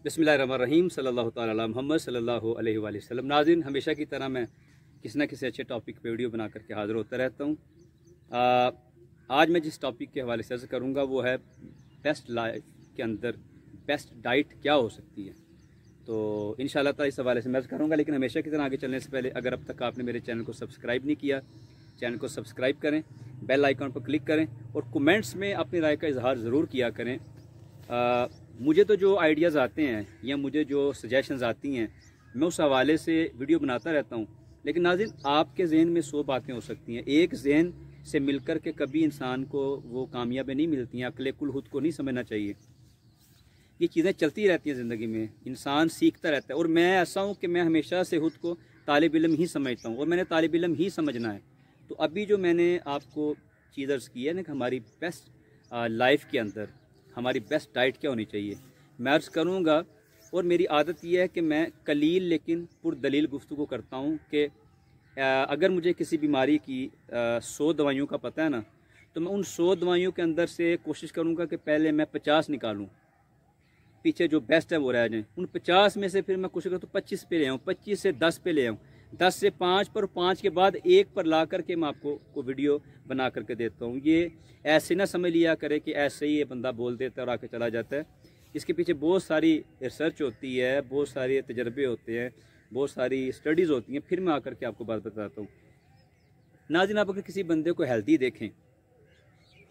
बिस्मिल्लाहिर्रहमानिर्रहीम सल्लल्लाहु ताला अला मुहम्मद सल्लल्लाहु अलैहि वसल्लम। नाज़रीन, हमेशा की तरह मैं किसी न किसी अच्छे टॉपिक पे वीडियो बना करके हाज़िर होता रहता हूँ। आज मैं जिस टॉपिक के हवाले से अर्ज़ करूँगा वो है बेस्ट लाइफ के अंदर बेस्ट डाइट क्या हो सकती है। तो इंशाअल्लाह ताला इस हवाले से मैं अर्ज़ करूँगा, लेकिन हमेशा की तरह आगे चलने से पहले अगर अब तक आपने मेरे चैनल को सब्सक्राइब नहीं किया, चैनल को सब्सक्राइब करें, बेल आइकॉन पर क्लिक करें और कमेंट्स में अपनी राय का इजहार ज़रूर किया करें। मुझे तो जो आइडियाज़ आते हैं या मुझे जो सजेशंस आती हैं मैं उस हवाले से वीडियो बनाता रहता हूँ, लेकिन नाज़रीन आपके जहन में 100 बातें हो सकती हैं। एक जहन से मिलकर के कभी इंसान को वो कामयाबी नहीं मिलती हैं। अक्ल कुल खुद को नहीं समझना चाहिए। ये चीज़ें चलती रहती हैं ज़िंदगी में, इंसान सीखता रहता है। और मैं ऐसा हूँ कि मैं हमेशा से खुद को तालिब इल्म ही समझता हूँ और मैंने तालिब इल्म ही समझना है। तो अभी जो मैंने आपको चीज़ अर्ज़ की है ना कि हमारी बेस्ट लाइफ के अंदर हमारी बेस्ट डाइट क्या होनी चाहिए, मैं अर्ज़ करूँगा। और मेरी आदत यह है कि मैं कलील लेकिन पुरदलील गुफ्तगू करता हूँ कि अगर मुझे किसी बीमारी की 100 दवाइयों का पता है ना, तो मैं उन 100 दवाइयों के अंदर से कोशिश करूँगा कि पहले मैं 50 निकालूँ, पीछे जो बेस्ट है वो रह जाए। उन 50 में से फिर मैं कोशिश करता हूँ 25 पे ले आऊँ, 25 से 10 पे ले आऊँ, 10 से 5 पर, 5 के बाद 1 पर ला करके मैं आपको वीडियो बना करके देता हूँ। ये ऐसे ना समझ लिया करे कि ऐसे ही ये बंदा बोल देता है और आके चला जाता है। इसके पीछे बहुत सारी रिसर्च होती है, बहुत सारे तजर्बे होते हैं, बहुत सारी स्टडीज़ होती हैं, फिर मैं आकर के आपको बात बताता हूँ। नाज़रीन, आप अगर किसी बंदे को हेल्दी देखें,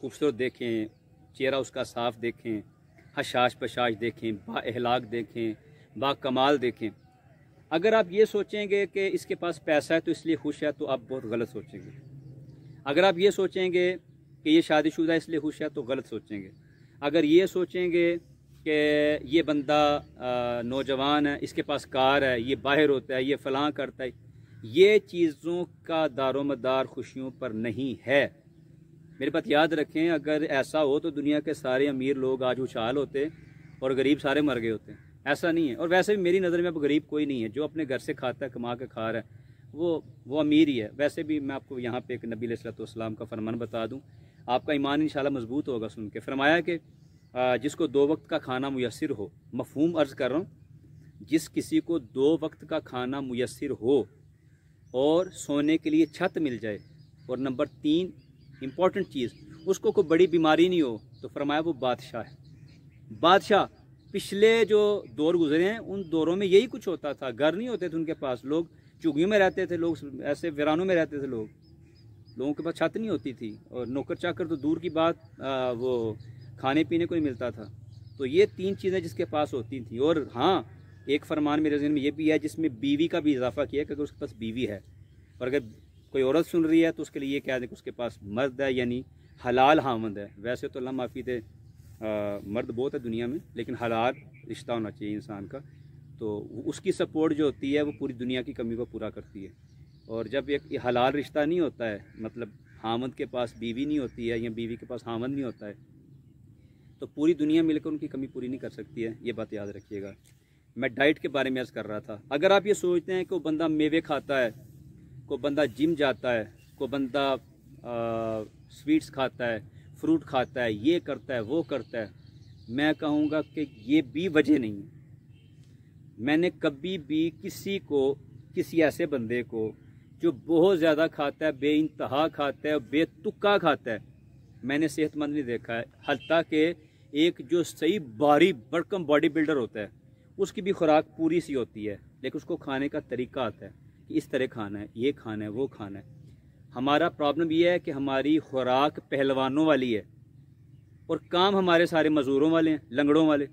खूबसूरत देखें, चेहरा उसका साफ़ देखें, हशाश पशाश देखें, बाअखलाक देखें, बाकमाल देखें, अगर आप ये सोचेंगे कि इसके पास पैसा है तो इसलिए खुश है, तो आप बहुत गलत सोचेंगे। अगर आप ये सोचेंगे कि ये शादीशुदा है इसलिए खुश है, तो गलत सोचेंगे। अगर ये सोचेंगे कि ये बंदा नौजवान है, इसके पास कार है, ये बाहर होता है, ये फ़लाँ करता है, ये चीज़ों का दारोमदार खुशियों पर नहीं है। मेरी बात याद रखें, अगर ऐसा हो तो दुनिया के सारे अमीर लोग आज खुशहाल होते और गरीब सारे मर गए होते। ऐसा नहीं है। और वैसे भी मेरी नज़र में अब गरीब कोई नहीं है। जो अपने घर से खाता है, कमा के खा रहा है, वो अमीर ही है। वैसे भी मैं आपको यहाँ पे एक नबी अलैहिस्सलाम का फरमान बता दूँ, आपका ईमान इंशाल्लाह मजबूत होगा सुन के। फरमाया कि जिसको 2 वक्त का खाना मुयस्सर हो, मफहूम अर्ज़ कर रहा हूँ, जिस किसी को 2 वक्त का खाना मुयस्सर हो और सोने के लिए छत मिल जाए, और नंबर 3 इम्पॉर्टेंट चीज़, उसको कोई बड़ी बीमारी नहीं हो, तो फरमाया वो बादशाह है। बादशाह पिछले जो दौर गुजरे हैं उन दौरों में यही कुछ होता था। घर नहीं होते थे उनके पास, लोग चुगियों में रहते थे, लोग ऐसे वीरानों में रहते थे, लोगों के पास छत नहीं होती थी, और नौकर चाकर तो दूर की बात, वो खाने पीने को नहीं मिलता था। तो ये 3 चीज़ें जिसके पास होती थी। और हाँ, एक फरमान मेरे ज़हन में ये भी है जिसमें बीवी का भी इजाफा किया कि अगर उसके पास बीवी है, और अगर कोई औरत सुन रही है तो उसके लिए ये कह दें कि उसके पास मर्द है, यानी हलाल हामंद है। वैसे तो अल्लाह माफ़ी दे, मर्द बहुत है दुनिया में, लेकिन हलाल रिश्ता होना चाहिए इंसान का। तो उसकी सपोर्ट जो होती है वो पूरी दुनिया की कमी को पूरा करती है। और जब एक हलाल रिश्ता नहीं होता है, मतलब हामंद के पास बीवी नहीं होती है या बीवी के पास हामंद नहीं होता है, तो पूरी दुनिया मिलकर उनकी कमी पूरी नहीं कर सकती है। ये बात याद रखिएगा। मैं डाइट के बारे में अर्ज़ कर रहा था। अगर आप ये सोचते हैं कि कोई बंदा मेवे खाता है, कोई बंदा जिम जाता है, कोई बंदा स्वीट्स खाता है, फ्रूट खाता है, ये करता है, वो करता है, मैं कहूँगा कि ये भी वजह नहीं है। मैंने कभी भी किसी ऐसे बंदे को जो बहुत ज़्यादा खाता है, बेइंतहा खाता है, बेतुका खाता है, मैंने सेहतमंद नहीं देखा है। हत्ता कि एक जो सही भारी भरकम बॉडी बिल्डर होता है उसकी भी खुराक पूरी सी होती है, लेकिन उसको खाने का तरीका आता है कि इस तरह खाना है, ये खाना है, वो खाना है। हमारा प्रॉब्लम यह है कि हमारी खुराक पहलवानों वाली है और काम हमारे सारे मज़दूरों वाले हैं, लंगड़ों वाले।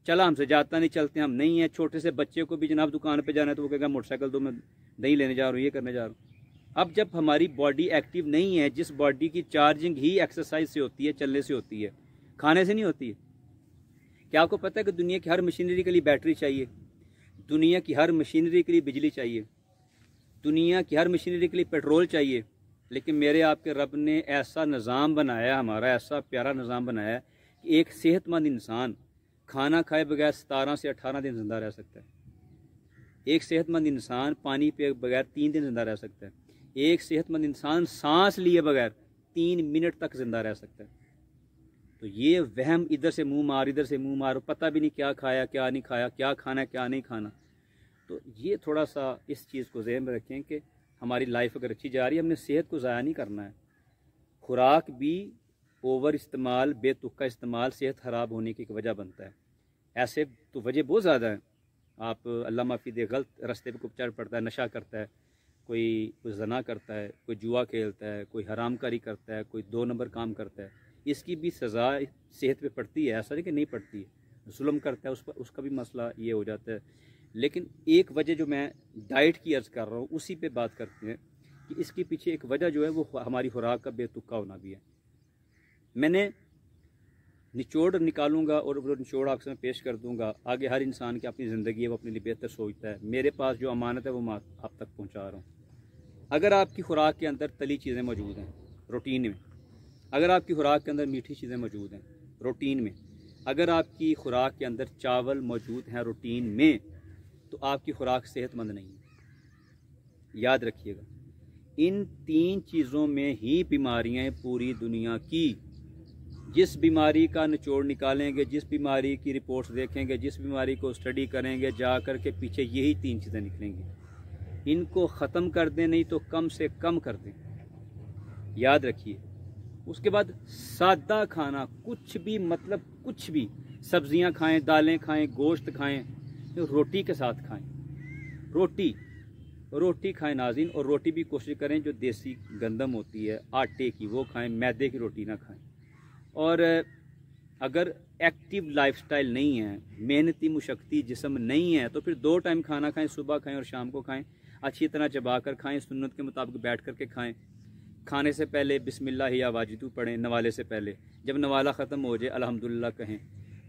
चला हमसे जाता नहीं, चलते हम नहीं हैं। छोटे से बच्चे को भी जनाब दुकान पे जाना है तो वो कहेगा मोटरसाइकिल दो, मैं दही लेने जा रहा हूँ, ये करने जा रहा हूँ। अब जब हमारी बॉडी एक्टिव नहीं है, जिस बॉडी की चार्जिंग ही एक्सरसाइज से होती है, चलने से होती है, खाने से नहीं होती है। क्या आपको पता है कि दुनिया की हर मशीनरी के लिए बैटरी चाहिए, दुनिया की हर मशीनरी के लिए बिजली चाहिए, दुनिया की हर मशीनरी के लिए पेट्रोल चाहिए, लेकिन मेरे आपके रब ने ऐसा निज़ाम बनाया, हमारा ऐसा प्यारा निज़ाम बनाया कि एक सेहतमंद इंसान खाना खाए बगैर 17 से 18 दिन ज़िंदा रह सकता है। एक सेहतमंद इंसान पानी पिए बगैर 3 दिन ज़िंदा रह सकता है। एक सेहतमंद इंसान सांस लिए बगैर 3 मिनट तक ज़िंदा रह सकता है। तो ये वहम, इधर से मुंह मार इधर से मुंह मार, पता भी नहीं क्या खाया क्या नहीं खाया, क्या खाना है क्या नहीं खाना। तो ये थोड़ा सा इस चीज़ को ज़हन में रखें कि हमारी लाइफ अगर अच्छी जा रही है, हमने सेहत को ज़ाया नहीं करना है। खुराक भी ओवर इस्तेमाल, बेतुका इस्तेमाल सेहत ख़राब होने की एक वजह बनता है। ऐसे तो वजह बहुत ज़्यादा है। आप अल्लाह माफ़ी दे गलत रास्ते पे चढ़ पड़ता है, नशा करता है, कोई जना करता है, कोई जुआ खेलता है, कोई हरामकारी करता है, कोई 2 नंबर काम करता है, इसकी भी सज़ा सेहत पे पड़ती है। ऐसा नहीं कि नहीं पड़ती है। जुल्म करता है, उसका भी मसला ये हो जाता है। लेकिन एक वजह जो मैं डाइट की अर्ज़ कर रहा हूँ उसी पे बात करते हैं कि इसके पीछे एक वजह जो है वो हमारी खुराक का बेतुका होना भी है। मैंने निचोड़ निकालूंगा और वो निचोड़ आपसे मैं पेश कर दूंगा। आगे हर इंसान की अपनी ज़िंदगी है, वो अपने लिए बेहतर सोचता है। मेरे पास जो अमानत है वो मैं आप तक पहुंचा रहा हूं। अगर आपकी खुराक के अंदर तली चीज़ें मौजूद हैं रूटीन में, अगर आपकी खुराक के अंदर मीठी चीज़ें मौजूद हैं रूटीन में, अगर आपकी खुराक के अंदर चावल मौजूद हैं रूटीन में, तो आपकी खुराक सेहतमंद नहीं है। याद रखिएगा, इन 3 चीज़ों में ही बीमारियां पूरी दुनिया की, जिस बीमारी का निचोड़ निकालेंगे, जिस बीमारी की रिपोर्ट्स देखेंगे, जिस बीमारी को स्टडी करेंगे, जा कर के पीछे यही 3 चीज़ें निकलेंगी। इनको ख़त्म कर दें, नहीं तो कम से कम कर दें। याद रखिए। उसके बाद सादा खाना, कुछ भी, मतलब कुछ भी, सब्जियां खाएं, दालें खाएं, गोश्त खाएं, रोटी के साथ खाएं। रोटी खाएं नाज़रीन, और रोटी भी कोशिश करें जो देसी गंदम होती है आटे की, वो खाएं, मैदे की रोटी ना खाएं। और अगर एक्टिव लाइफस्टाइल नहीं है, मेहनती मुशक्कती जिस्म नहीं है, तो फिर 2 टाइम खाना खाएं, सुबह खाएं और शाम को खाएं। अच्छी तरह चबा कर खाएं, सुन्नत के मुताबिक बैठ कर के खाएं। खाने से पहले बिस्मिल्लाह या वाजिदू पढ़ें, नवाले से पहले। जब नवाला ख़त्म हो जाए अल्हम्दुलिल्लाह कहें,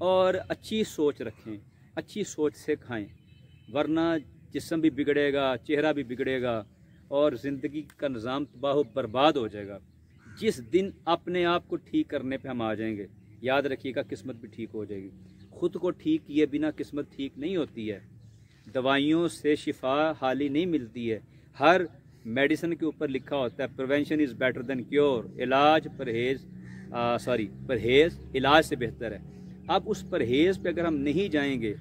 और अच्छी सोच रखें, अच्छी सोच से खाएं, वरना जिस्म भी बिगड़ेगा, चेहरा भी बिगड़ेगा और ज़िंदगी का निज़ाम तबाह बर्बाद हो जाएगा। जिस दिन अपने आप को ठीक करने पे हम आ जाएंगे, याद रखिएगा, किस्मत भी ठीक हो जाएगी। खुद को ठीक किए बिना किस्मत ठीक नहीं होती है। दवाइयों से शिफा हाली नहीं मिलती है। हर मेडिसिन के ऊपर लिखा होता है prevention is better than cure, परहेज़ इलाज से बेहतर है। अब उस परहेज़ पे अगर हम नहीं जाएंगे,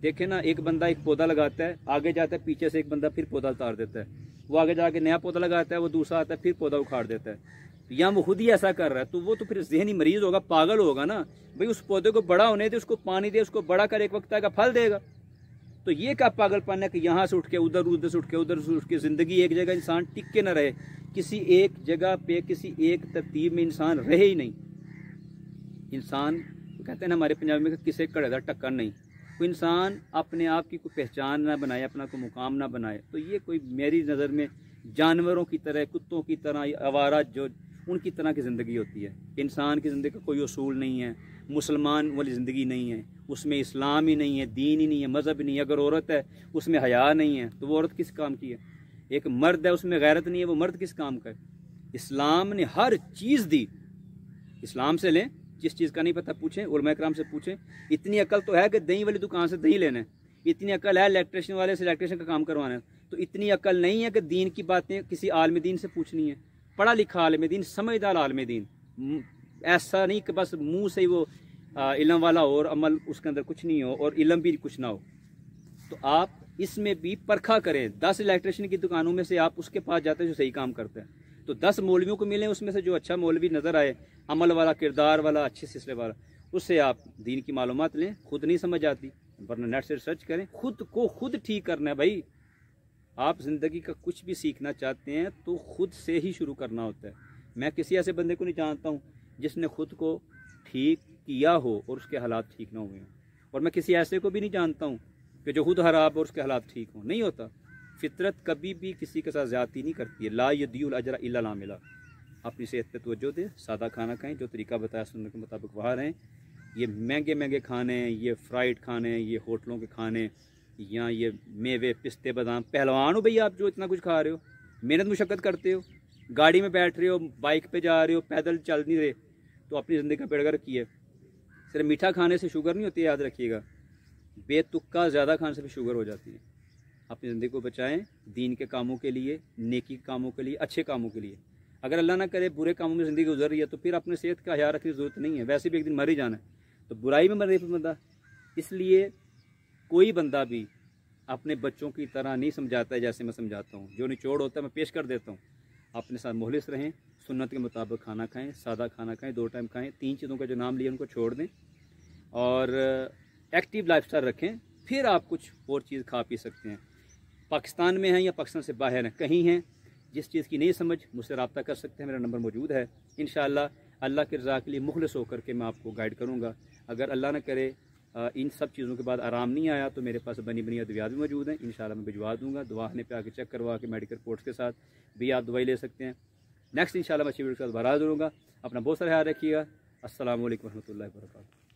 देखें ना, एक बंदा एक पौधा लगाता है, आगे जाता है, पीछे से एक बंदा फिर पौधा उतार देता है, वो आगे जाके नया पौधा लगाता है, वो दूसरा आता है, फिर पौधा उखाड़ देता है। या वो खुद ही ऐसा कर रहा है, तो वो तो फिर जहनी मरीज होगा, पागल होगा ना भाई। उस पौधे को बड़ा होने दे, उसको पानी दे, उसको बड़ा कर, एक वक्त आएगा फल देगा। तो ये क्या पागलपन है कि यहाँ से उठ के उधर, उधर से उठ के उधर से उठ के, ज़िंदगी एक जगह इंसान टिक के ना रहे, किसी एक जगह पे, किसी एक तरतीब में इंसान रहे ही नहीं। इंसान कहते हैं ना हमारे पंजाब में, किसी कड़े दा टक्कर नहीं। कोई इंसान अपने आप की कोई पहचान ना बनाए, अपना कोई मुकाम ना बनाए, तो ये कोई मेरी नज़र में जानवरों की तरह, कुत्तों की तरह, आवारा जो उनकी तरह की ज़िंदगी होती है। इंसान की ज़िंदगी का कोई उसूल नहीं है, मुसलमान वाली ज़िंदगी नहीं है, उसमें इस्लाम ही नहीं है, दीन ही नहीं है, मज़हब ही नहीं है। अगर औरत है उसमें हया नहीं है, तो वो औरत किस काम की है? एक मर्द है उसमें गैरत नहीं है, वो मर्द किस काम का है? इस्लाम ने हर चीज़ दी। इस्लाम से लें, जिस चीज़ का नहीं पता पूछें, उलमा इकराम से पूछें। इतनी अकल तो है कि दही वाली दुकान से दही लेना है, इतनी अकल है इलेक्ट्रिशियन वाले से इलेक्ट्रिशियन का काम करवाना है, तो इतनी अकल नहीं है कि दीन की बातें किसी आलिम दीन से पूछनी है। पढ़ा लिखा आलिम दीन, समझदार आलिम दीन, ऐसा नहीं कि बस मुंह से ही वो इल्म वाला हो और अमल उसके अंदर कुछ नहीं हो और इल्म भी कुछ ना हो। तो आप इसमें भी परखा करें। 10 इलेक्ट्रिशियन की दुकानों में से आप उसके पास जाते हैं जो सही काम करते हैं, तो 10 मौलवियों को मिले, उसमें से जो अच्छा मौलवी नज़र आए, अमल वाला, किरदार वाला, अच्छे सिलसिले वाला, उससे आप दीन की मालूमात लें। खुद नहीं समझ आती, वरना नेट से रिसर्च करें। खुद को खुद ठीक करना है भाई। आप ज़िंदगी का कुछ भी सीखना चाहते हैं तो खुद से ही शुरू करना होता है। मैं किसी ऐसे बंदे को नहीं जानता हूँ जिसने खुद को ठीक किया हो और उसके हालात ठीक ना हुए हों, और मैं किसी ऐसे को भी नहीं जानता हूँ कि जो खुद खराब और उसके हालात ठीक हों। नहीं होता। फितरत कभी भी किसी के साथ ज़्यादती नहीं करती है। ला यदीउल अजरा इल्ला ला मिला। अपनी सेहत पे तवज्जो दें, सादा खाना खाएं, जो तरीका बताया सुनने के मुताबिक वहाँ रहें। ये महंगे महंगे खाने, ये फ्राइड खाने, ये होटलों के खाने, या ये मेवे, पिस्ते, बादाम, पहलवान हो भैया आप जो इतना कुछ खा रहे हो, मेहनत मुशक्क़त करते हो, गाड़ी में बैठ रहे हो, बाइक पे जा रहे हो, पैदल चल नहीं रहे, तो अपनी ज़िंदगी का बेड़ा रखिए। सिर्फ मीठा खाने से शुगर नहीं होती है, याद रखिएगा। बेतुक्का ज़्यादा खाने से भी शुगर हो जाती है। अपनी ज़िंदगी को बचाएं, दीन के कामों के लिए, नेकी के कामों के लिए, अच्छे कामों के लिए। अगर अल्लाह ना करे बुरे कामों में ज़िंदगी गुजर रही है तो फिर अपने सेहत का ख्याल रखने की ज़रूरत नहीं है, वैसे भी एक दिन मर ही जाना है, तो बुराई में मर रही बंदा। इसलिए कोई बंदा भी अपने बच्चों की तरह नहीं समझाता है जैसे मैं समझाता हूँ। जो निचोड़ होता है मैं पेश कर देता हूँ। अपने साथ मुखलिस रहें, सुन्नत के मुताबिक खाना खाएं, सादा खाना खाएं, 2 टाइम खाएं, 3 चीज़ों का जो नाम लिए उनको छोड़ दें और एक्टिव लाइफस्टाइल रखें, फिर आप कुछ और चीज़ खा पी सकते हैं। पाकिस्तान में हैं या पाकिस्तान से बाहर हैं, कहीं हैं, जिस चीज़ की नहीं समझ मुझसे रब्ता कर सकते हैं, मेरा नंबर मौजूद है। इंशाअल्लाह अल्लाह की रज़ा के लिए मुखलिस होकर के मैं आपको गाइड करूँगा। अगर अल्लाह न करे इन सब चीज़ों के बाद आराम नहीं आया तो मेरे पास बनी बनी अद्वियात भी मौजूद हैं, इंशाअल्लाह मैं भिजवा दूँगा। दवा आने पे आके चेक करवा के मेडिकल रिपोर्ट्स के साथ भी आप दवाई ले सकते हैं। नेक्स्ट इंशाअल्लाह मैं अच्छी वीडियो के साथ बराबर दूँगा। अपना बहुत सारा ख्याल रखिएगा। अस्सलामु अलैकुम रहमतुल्लाहि व बरकातुहू।